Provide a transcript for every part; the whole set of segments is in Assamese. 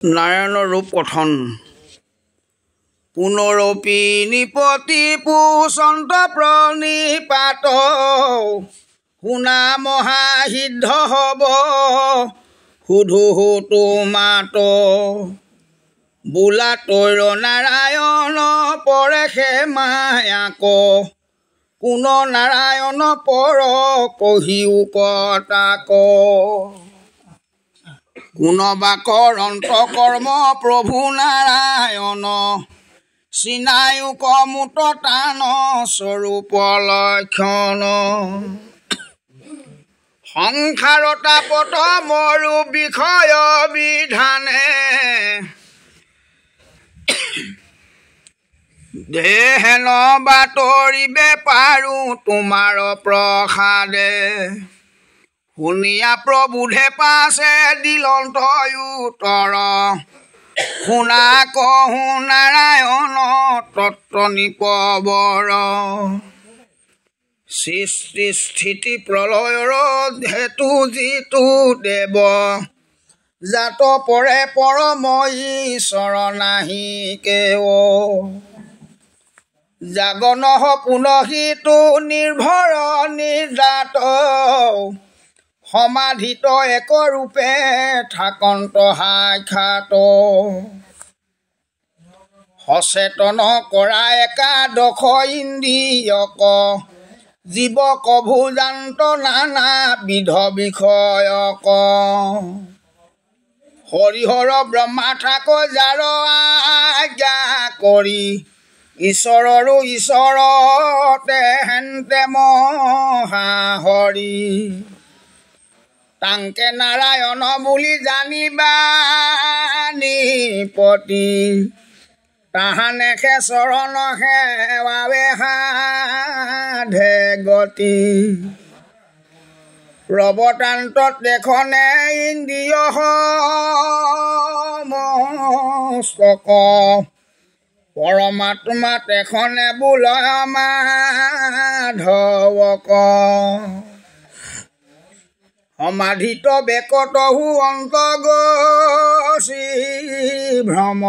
নাৰায়ণৰ ৰূপ কথন পুনৰপি নিপতি পুচন্ত প্ৰণিপাত শুনা মহাসিদ্ধ হব সুধু তোমাত বোলা তৈৰ নাৰায়ণ পৰেশে মায়াক কোন নাৰায়ণ পৰ কহিও কতাক কোনবা কৰন্ত কৰ্ম প্ৰভু নাৰায়ণ চিনায়ু কমুত টান স্বৰূপ লক্ষণ সংসাৰতা পত মৰু বিষয় বিধানে দেহেন বাতৰিবে পাৰো তোমাৰ প্ৰসাদে শুনিয়া প্ৰভুধে পাছে দিলন্ত উত্তৰ শুনা কহো নাৰায়ণ তত্ত্ব নিপবৰ সৃষ্টি স্থিতি প্ৰলয়ৰ হেতু যিটো দেৱ জাত পৰে পৰময়ী চৰণাহি কেও জাগনহ পুনহিতো নিৰ্ভৰ নিৰ্যাত সমাধিত একৰূপে থাকন্ত সাক্ষাত সচেতন কৰা একাদশ ইন্দ্ৰিয়ক জীৱক ভোজান্ত নানা বিধ বিষয়ক হৰিহৰ ব্ৰহ্মা ঠাকুৰ যাৰ আজ্ঞা কৰি ঈশ্বৰৰো ঈশ্বৰতে হেন্তে মহা হৰি তাংকে নাৰায়ণ বুলি জানিবা নিপতি তাহানেখে চৰণ সেৱাবে সাধে গতি প্ৰৱতান্তত দেখনে ইন্দ্ৰিয় সমস্তক পৰমাত্মাত এখনে বোলয় মাধৱক সমাধিত বেকতহু অন্তগছি ভ্ৰম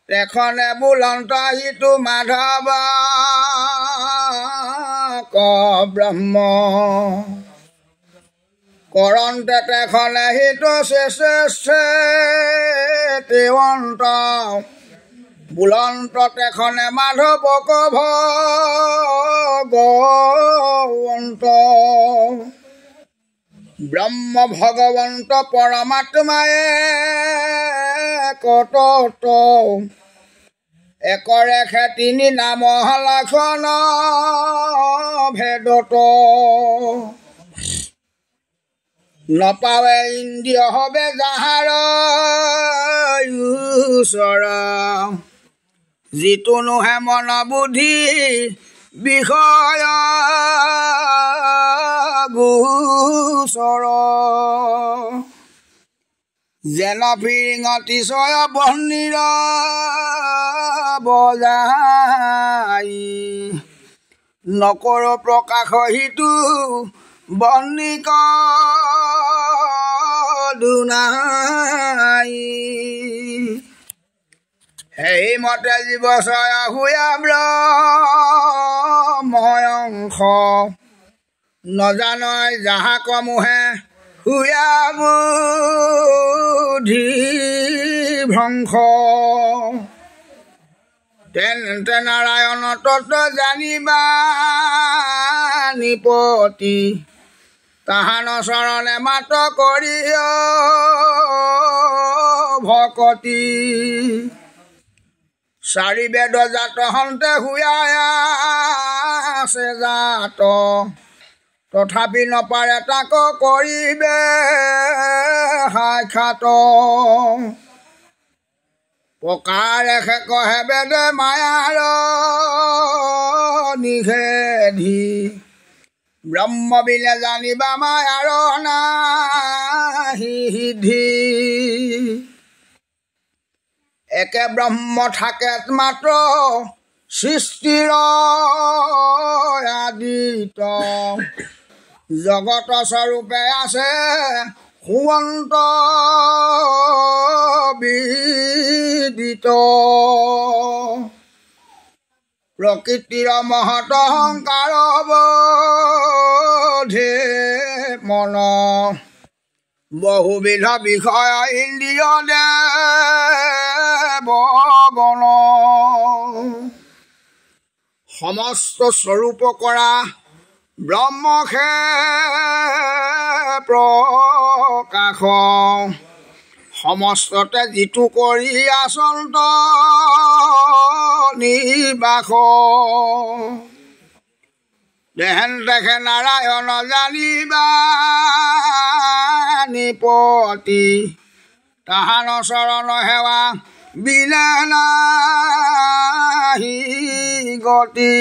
তেখনে বুলন্ত ইটো মাধৱ ব্ৰহ্ম কৰন্তে তেখনে হিত শেষে তেৱন্ত বুলন্ত তেখনে মাধৱক ভগৱন্ত ব্ৰহ্ম ভগৱন্ত পৰমাত্মায়ে কতত একৰেখে তিনি নাম লক্ষণ ভেদত নপাৱে ইন্দ্ৰিয় হবে যাহাৰ ঈশ্বৰ যিটো নোহে মন বুদ্ধি বিষয় গোচৰ যেন ফিৰিঙতিশয় বহ্নিৰ বজাই নকৰ প্ৰকাশ হিতু বহ্নিক দুনাই সেই মতে জীৱচয় হুয়া ব্ৰহ্ময়ংশ নজানয় যাহাক মোহে হুয়া বুদ্ধি ভ্ৰংশ তেন্তে নাৰায়ণ তত্ত্ব জানিবা নিপতি তাহান চৰণে মাত কৰি ভকতি চাৰি বেদ জাত হন্তে হুয়াই আছে জাত তথাপি নপাৰে তাক কৰিবে সাক্ষাৎ প্ৰকাৰে কহে বেদে মায়াৰ নিষেধি ব্ৰহ্ম বিনে জানিবা মায়াৰ নাহি সিদ্ধি একে ব্ৰহ্ম থাকে মাত্ৰ সৃষ্টিৰ আদিত জগত স্বৰূপে আছে সুৱন্ত বিদিত প্ৰকৃতিৰ মহত সংকাৰ বোধে মন বহুবিধ বিষয় ইন্দ্ৰিয় দেৱগণ সমস্ত স্বৰূপ কৰা ব্ৰহ্মখে প্ৰকাশ সমস্ততে যিটো কৰি আচন্ত নিবাস দেহেন দেখে নাৰায়ণ জানিবা নিপতি তাহান চৰণ সেৱা বিনে নাহি গতি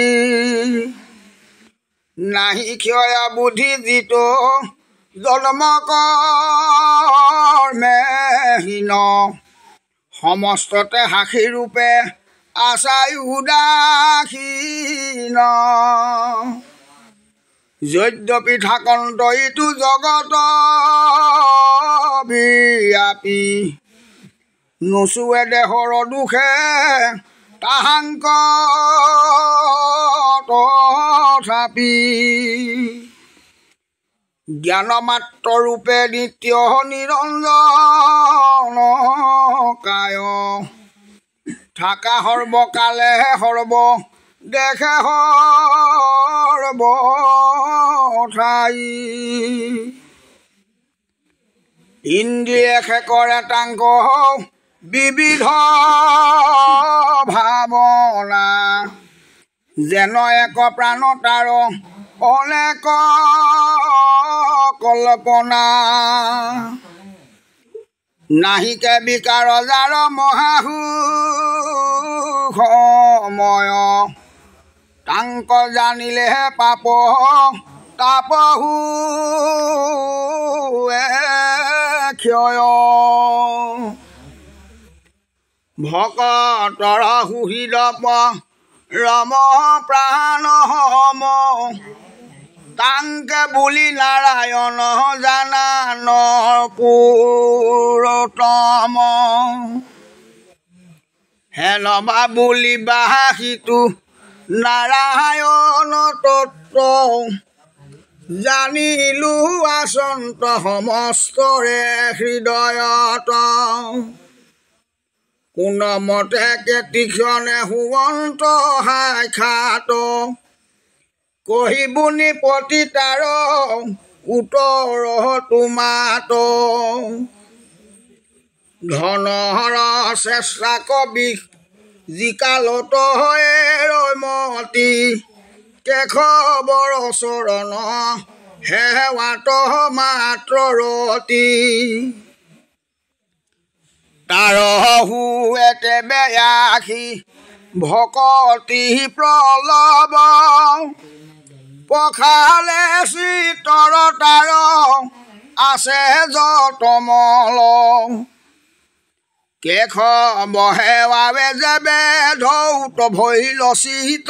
নাহি ক্ষয় বুদ্ধি যিটো জন্ম কৰ্মেহীন সমস্ততে সাক্ষী ৰূপে আচাই উদাসীন যদ্যপি থাকন্ত ইটো জগত ব্যাপী নুচুৱে দেহৰ দুখে তাহাংক তথাপি জ্ঞানমাত্ৰ ৰূপে নিত্য নিৰঞ্জন কায় থাকা সৰ্বকালে সৰ্ব দেখে সৰ্ব ঠাই ইন্দ্ৰিয়ে কৰে তাংক বিবিধ ভাৱনা যেন এক প্ৰাণ তাৰ অনেক কল্পনা নাহিকে বিকাৰ যাৰ মহাসুখময় তাংক জানিলেহে পাপ তাপহু ক্ষয় ভকতৰ সুহৃদ ৰম প্ৰাণ সম তাংকে বুলি নাৰায়ণ জানান পুৰতম হেনবা বুলি বাসিতো নাৰায়ণ তত্ত্ব জানিলো আচন্ত সমস্তৰে হৃদয়ত কোনমতে কেতিক্ষণে সুৱন্ত সাক্ষাৎ কহিবুনি পতিতাৰ উত্তৰ তোমাত ধনহৰ চেষ্টা কবি জিকালত ৰমতি কেশৱৰ চৰণ সেৱাত মাত্ৰ ৰতি তাৰ হুৱেতে বেয়াসী ভকতি প্ৰলভ পখালে চিতৰ তাৰ আছে যতমল কেশৱহে যেবে ধৌত ভৈল চিত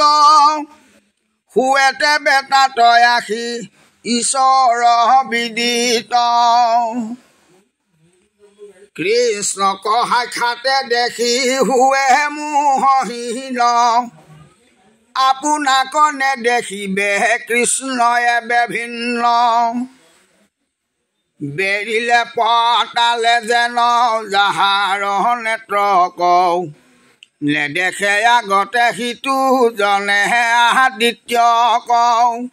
হুৱেতে বেতাত আশী ঈশ্বৰ বিদিত কৃষ্ণক সাক্ষাতে দেখি হুৱে মোহহীন আপোনাক নেদেখিবে কৃষ্ণয়ে বিভিন্ন বেৰিলে পতালে যেন যাহাৰ নেত্ৰ কওঁ নেদেখে আগতে সিটো জনেহে আদিত্য কওঁ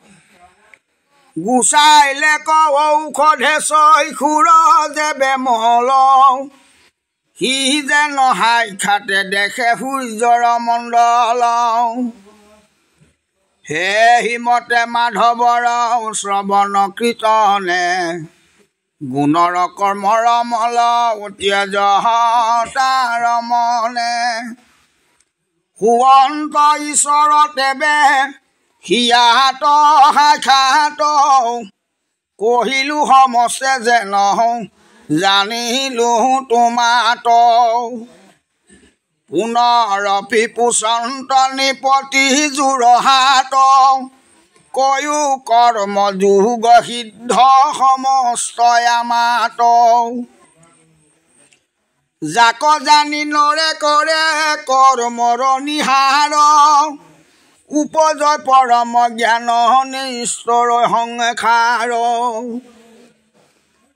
গুচাইলে কওঁ ঔষধে চৈখুৰ যে বেমল সি যেন সাক্ষাতে দেখে সূৰ্যৰ মণ্ডল হে হিমতে মাধৱৰ শ্ৰৱণ কীৰ্তনে গুণৰ কৰ্মৰ মল তেজ তাৰ মনে সুৱন্ত ঈশ্বৰ তেবে হিয়াত সাক্ষাৎ কহিলো সমস্তে যেন জানিলো তোমাত পুনৰপি পুচন্ত নিপতি যোৰহাট কয়ো কৰ্ম যোগ সিদ্ধ সমস্তই আমাত যাক জানি নৰে কৰে কৰ্মৰ নিহাৰ উপজয় পৰম জ্ঞান নিশ্চৰ সংসাৰ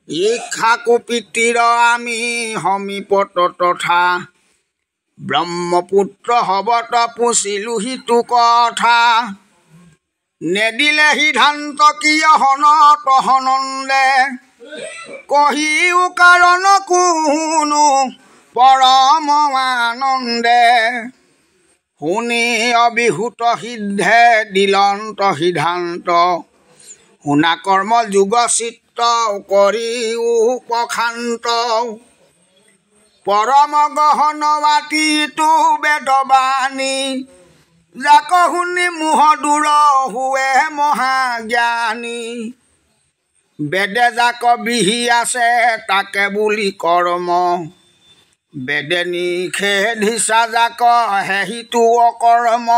ইচ্ছা কুপিতিৰ আমি সমীপত তথা ব্ৰহ্মপুত্ৰ হবত পুছিলো সিটো কথা নেদিলে সিদ্ধান্ত কিয় হনত হনন্দে কহিও কাৰণ কোনো পৰম আনন্দে শুনি অবিহুত সিদ্ধে দিলন্ত সিদ্ধান্ত শুনা কৰ্ম যোগ চিত্ত কৰিও প্ৰশান্ত পৰম গহন বাতিটো বেদবাণী যাক শুনি মোহ দূৰ হুৱে মহাজ্ঞানী বেদে যাক বিহি আছে তাকে বুলি কৰ্ম বেদে নিষেধিছা যাক হেহিটো অকৰ্ম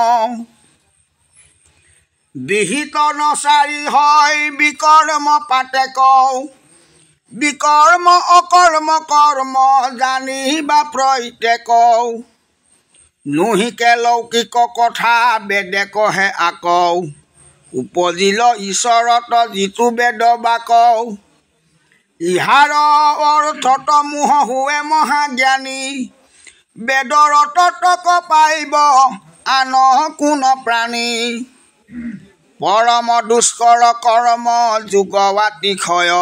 বিহিত নচাৰি হয় বিকৰ্ম পাতে কওঁ বিকৰ্ম অকৰ্ম কৰ্ম জানিবা প্ৰত্যেক নুহিকে লৌকিক কথা বেদে কহে আকৌ উপজিল ঈশ্বৰত যিটো বেদ বাক ইহাৰ অৰ্থত মোহ হুৱে মহাজ্ঞানী বেদৰ ততক পাইব আন কোন প্ৰাণী পৰম দুষ্কৰ কৰ্ম যোগৱাতি ক্ষয়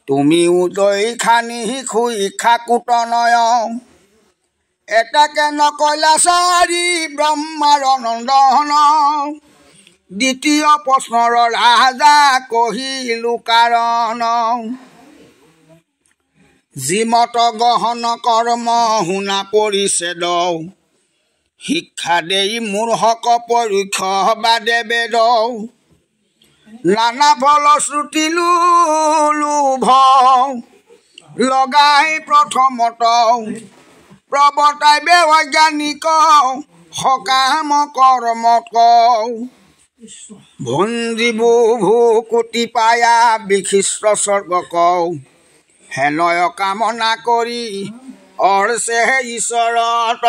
তুমি উদয় খানি শিশু ইচ্ছা কুটনয় এটাকে নকৈলাচাৰি ব্ৰহ্মাৰ নন্দন দ্বিতীয় প্ৰশ্নৰ ৰাজা কহিলো কাৰণ যিমত গহন কৰ্ম শুনা পৰিছেদ শিক্ষা দেই মূৰ্খক পৰীক্ষ বাদে বেদ নানা ফলশ্ৰুতি লোভ লগাই প্ৰথমত প্ৰৱৰ্তাই বৈজ্ঞানিক সকাম কৰ্মত ভঞ্জীবু ভূকুটি পায়া বিশিষ্ট স্বৰ্গ কওঁ হেনয় কামনা কৰি অৰ্চে ঈশ্বৰত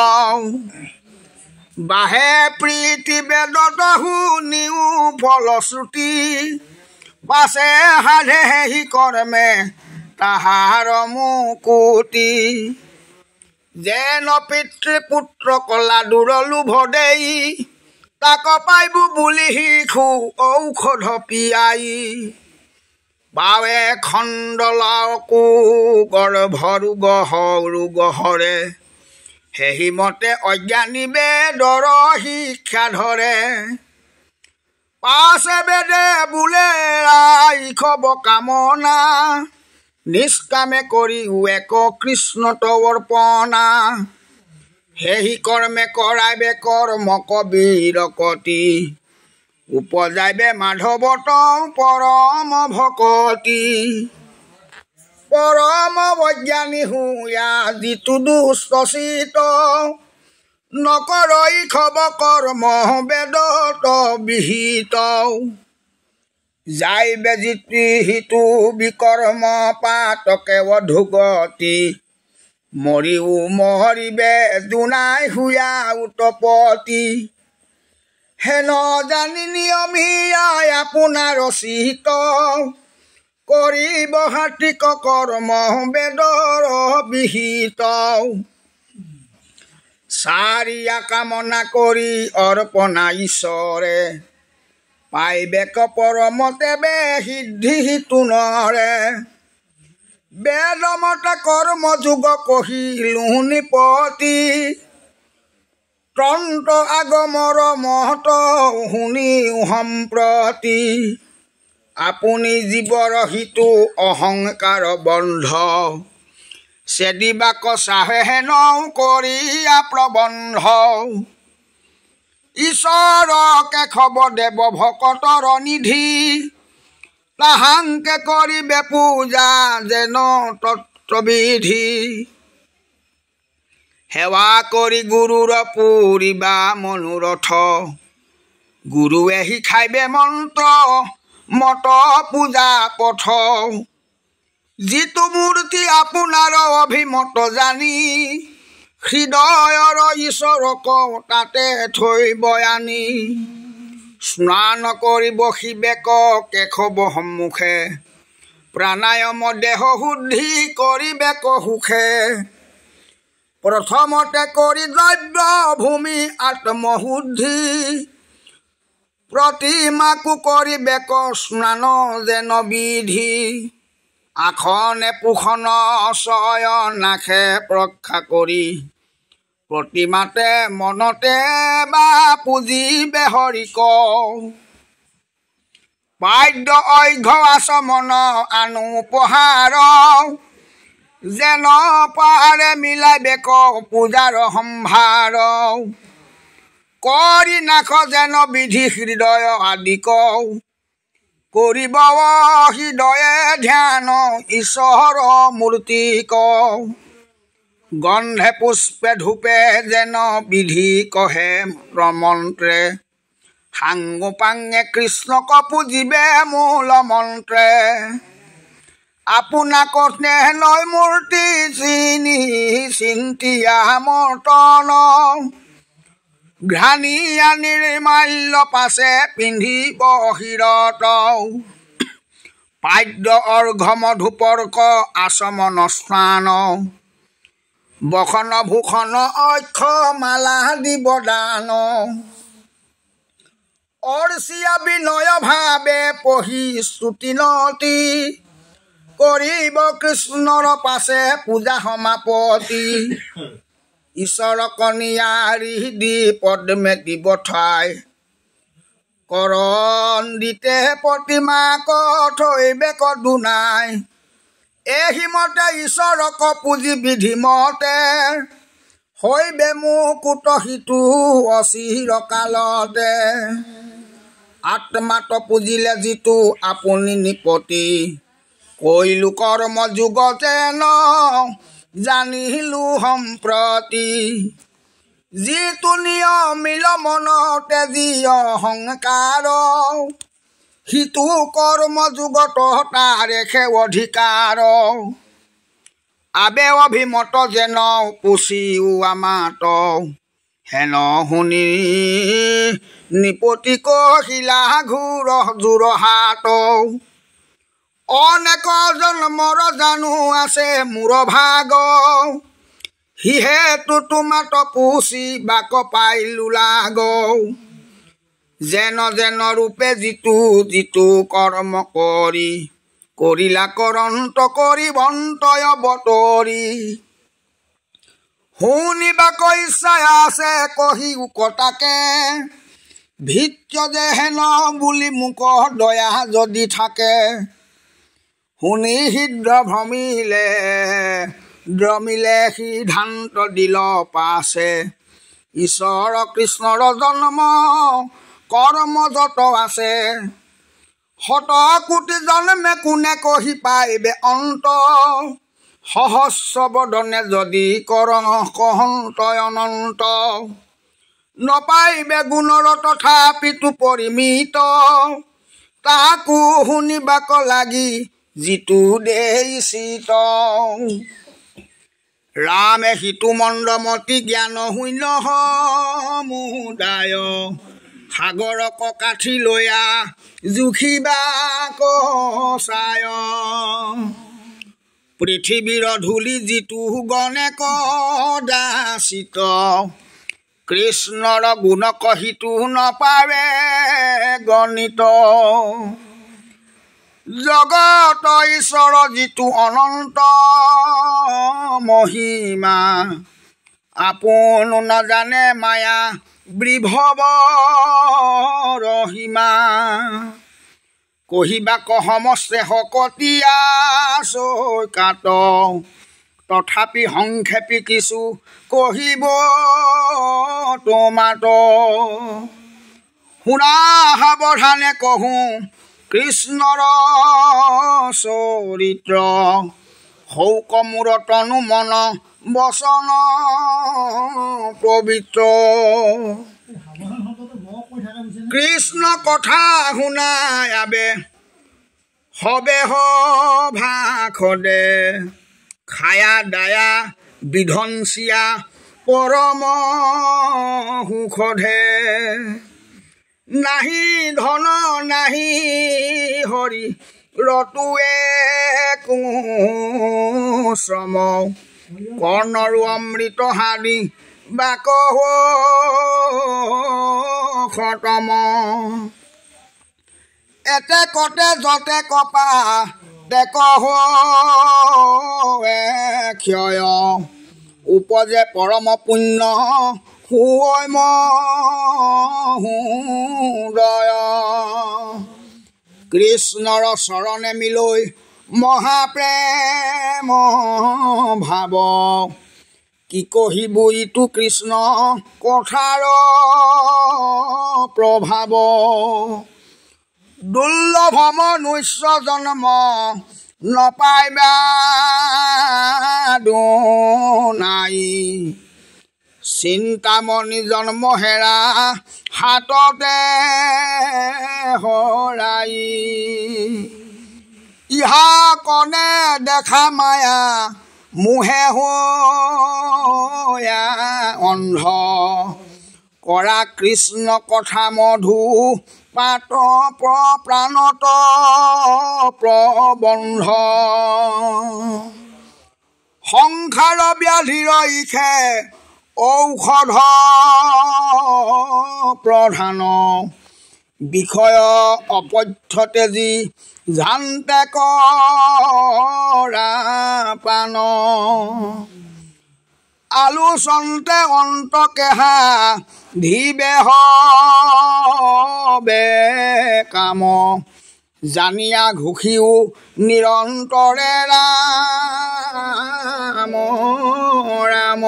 বাহে প্ৰীতি বেদত শুনিও ফলশ্ৰুতি পাছে সাধে সি কৰ্মে তাহাৰ মুকুতি যেন পিতৃপুত্ৰ কলা দূৰ লোভ দেই তাক পাইব বুলি শিশু ঔষধ পিয়াই পাৱে খণ্ডলাকো গৰ্ভ ৰোগ হৰে সেহিমতে অজ্ঞানী বেদৰ শিক্ষা ধৰে পাছে বেদে বোলে ৰাইখব কামনা নিষ্কামে কৰি এক কৃষ্ণত অৰ্পণা সেহি কৰ্মে কৰাইবে কৰ্ম কবিৰ কতি উপজাইবে মাধৱত পৰম ভকতি পৰম বৈজ্ঞানী হুয়া যিটো দুষ্টচিত নকৰই খব কৰ্ম বেদত বিহিত যাইবে যিতি সিটো বিকৰ্ম পাতকে অধোগতি মৰিও মৰিবে দুনাই হুয়া উৎপত্তি হেন জানি নিয়ম হিয়াই আপোনাৰ ৰচিত কৰিব হাতিক কৰ্ম বেদৰ বিহিত চাৰিয়া কামনা কৰি অৰ্পণা ঈশ্বৰে পাইবেক পৰমতে বে সিদ্ধি সিটো নৰে বেদমতে কৰ্ম যোগ কহিলো নিপতি তন্ত আগমৰ মহত শুনি সম্প্ৰতি আপুনি জীৱৰ সিটো অহংকাৰ বন্ধ চেদিবাক চাহে হেন কৰিয়া প্ৰবন্ধ ঈশ্বৰকে খব দেৱ ভকতৰ নিধি তাহাংকে কৰিবে পূজা যেন তত্ত্ববিধি সেৱা কৰি গুৰুৰ পুৰিবা মনোৰথ গুৰুৱে শিকাইবে মন্ত্ৰ মত পূজা পথ যিটো মূৰ্তি আপোনাৰ অভিমত জানি হৃদয়ৰ ঈশ্বৰক তাতে থৈ বয়ানি স্নান কৰিব শিবেক কেশৱ সন্মুখে প্ৰাণায়াম দেহ শুদ্ধি কৰিবেক সুখে প্ৰথমতে কৰি দ্ৰব্য ভূমি আত্মশুদ্ধি প্ৰতিমাকো কৰিবেক স্নান যেন বিধি আখনে পোষণ চয়নাখে ৰক্ষা কৰি প্ৰতিমাতে মনতে বা পুজিবে হৰিক বাদ্য অঘ্য আচমন আনু উপহাৰ যেন পাৰে মিলাইবেক পূজাৰ সম্ভাৰ কৰি নাখ যেন বিধি হৃদয় আদি কৰিব হৃদয়ে ধ্যান ঈশ্বৰ মূৰ্তি গন্ধে পুষ্পে ধূপে যেন বিধি কহে মন্ত্ৰে সাংগ পাংগে কৃষ্ণক পুজিবে মূল মন্ত্ৰে আপোনাক নয় মূৰ্তি চিনি চিন্তিয়া মৰ্তন ঘ্ৰাণীয়া নিৰ্মাল্য পাছে পিন্ধিব শিৰত পাদ্য অৰ্ঘ মধুপৰ্ক আচমন স্নান বখন ভূষণ অক্ষ মালা দিব দান অৰ্চিয়া বিনয় ভাৱে পঢ়ি স্তুতিনতি কৰিব কৃষ্ণৰ পাছে পূজা সমাপতি ঈশ্বৰক নিয়াৰি দি পদ্মে দিব ঠাই কৰণ দিতে প্ৰতিমাক থৈবেক দুনাই এহিমতে ঈশ্বৰক পুজি বিধিমতে হৈবে মুকুত সিটো অচিৰকালতে আত্মাত পুজিলে যিটো আপুনি নিপতি কৈলো কৰ্ম যুগতে ন জানিলো সম্প্ৰতি যিটো নিয়মিল মনতে যি অহংকাৰ সিটো কৰ্ম যুগত তাৰেখে অধিকাৰ আবে অভিমত যেন পুচিও আমাত হেন শুনি নিপতি কহিলা ঘূৰ জোৰ হাত অনেক জন্মৰ জানো আছে মূৰ ভাগ সিহেতু তোমাত পুচি বাক পাইলো লাগ যেন যেন ৰূপে যিটো যিটো কৰ্ম কৰি কৰিলা কৰন্ত কৰি বন্তয় বতৰি শুনিবাক ইচ্ছা আছে কহি উকতাকে ভিত্য যে হেন বুলি মোক দয়া যদি থাকে শুনি হৃদ ভ্ৰমিলে সিদ্ধান্ত দিল পাছে ঈশ্বৰ কৃষ্ণৰ জন্ম কৰ্ম যত আছে শত কোটি জন্মে কোনে কহি পাইবে অন্ত সহস্ৰ বদনে যদি কৰণ কহন্ত অনন্ত নপাইবে গুণৰ তথাপিতো পৰিমিত তাকো শুনিবাক লাগি যিটো দেশিত ৰামে সিটো মন্দমতি জ্ঞান শূন্য সমুদায় সাগৰক কাঠি লৈয়া জুখিবাক চায় পৃথিৱীৰ ধূলি যিটো গণে কদাচিত কৃষ্ণৰ গুণ কহিটো নপাৰে গণিত জগত ঈশ্বৰ যিটো অনন্ত মহিমা আপোন নাজানে মায়া বিভৱৰ সীমা কহিবাক সমস্তে শকতীয়া চৈকাত তথাপি সংক্ষেপী কিছু কহিব তোমাত শুনা সাৱধানে কহোঁ কৃষ্ণৰ চৰিত্ৰ শৌক মূৰ তনু মন বচন পবিত্ৰ কৃষ্ণ কথা শুনাই আবে হবে ভাখদে খায়া দায়া বিধ্বংসিয়া পৰম সুখধে নাহি ধন নাহি হৰি ৰতুৱে শ্ৰম কৰ্ণৰু অমৃত হাৰি বাক খতম এতে কতে যতে কপা টেক ক্ষয় উপজে পৰম পুণ্য সুয়ম হৃদয় কৃষ্ণৰ চৰণে মিলৈ মহাপ্ৰেম ভাৱ কি কহিব ইটো কৃষ্ণ কথাৰ প্ৰভাৱ দুৰ্লভ মনুষ্য জন্ম নপাইবা নাই চিন্তামণি জন্ম হেৰা হাততে হৰাই ইহা কনে দেখা মায়া মোহে হোয়া অন্ধ কৰা কৃষ্ণ কথা মধু পাত প্ৰাণত প্ৰবন্ধ সংসাৰ ব্যাধিৰ ইখে ঔষধ প্ৰধান বিষয় অপথ্যতে যি জানতে কৰা পান আলোচনতে অন্তকেহা ধীবে হবে কাম জানিয়া ঘোষিও নিৰন্তৰে ৰাম ৰাম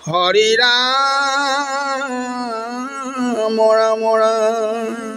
হৰি ৰাম ৰাম ৰাম